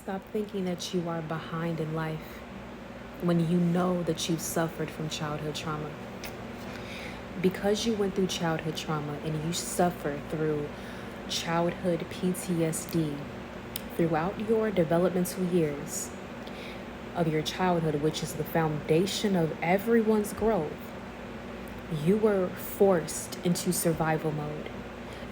Stop thinking that you are behind in life when you know that you've suffered from childhood trauma. Because you went through childhood trauma and you suffer through childhood PTSD throughout your developmental years of your childhood, which is the foundation of everyone's growth, you were forced into survival mode.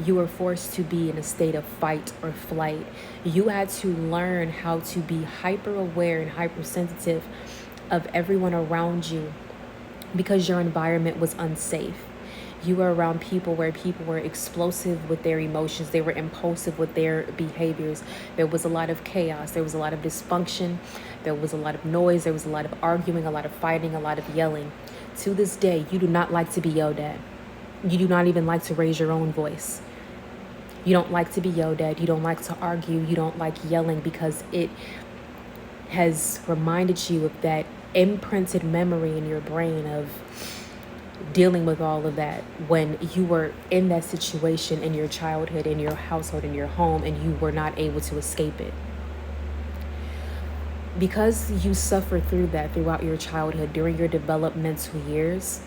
You were forced to be in a state of fight or flight. You had to learn how to be hyper aware and hypersensitive of everyone around you because your environment was unsafe. You were around people where people were explosive with their emotions. They were impulsive with their behaviors. There was a lot of chaos. There was a lot of dysfunction. There was a lot of noise. There was a lot of arguing, a lot of fighting, a lot of yelling. To this day, you do not like to be yelled at. You do not even like to raise your own voice. You don't like to be yelled at. You don't like to argue. You don't like yelling because it has reminded you of that imprinted memory in your brain of dealing with all of that when you were in that situation in your childhood, in your household, in your home, and you were not able to escape it. Because you suffered through that throughout your childhood, during your developmental years,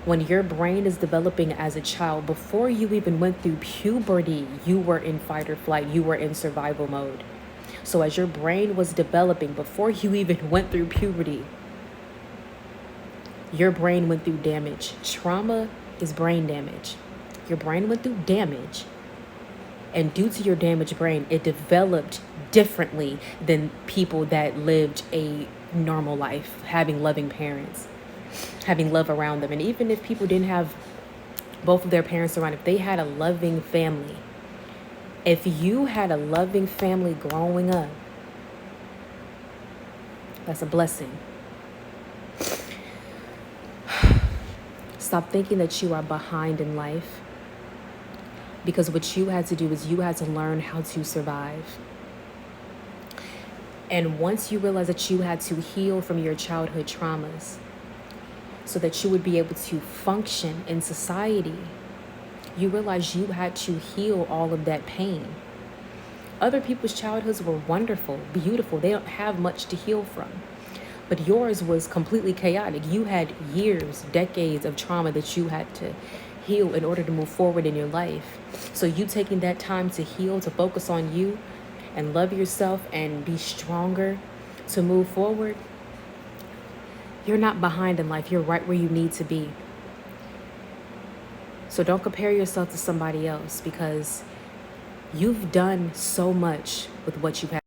when your brain is developing as a child, before you even went through puberty, you were in fight or flight, you were in survival mode. So as your brain was developing, before you even went through puberty, your brain went through damage. Trauma is brain damage. Your brain went through damage. And due to your damaged brain, it developed differently than people that lived a normal life, having loving parents, having love around them. And even if people didn't have both of their parents around, if they had a loving family, if you had a loving family growing up, that's a blessing. Stop thinking that you are behind in life, because what you had to do is you had to learn how to survive. And once you realize that you had to heal from your childhood traumas so that you would be able to function in society, you realize you had to heal all of that pain. Other people's childhoods were wonderful, beautiful. They don't have much to heal from. But yours was completely chaotic. You had years, decades of trauma that you had to heal in order to move forward in your life. So you taking that time to heal, to focus on you and love yourself and be stronger to move forward, you're not behind in life. You're right where you need to be. So don't compare yourself to somebody else, because you've done so much with what you've had.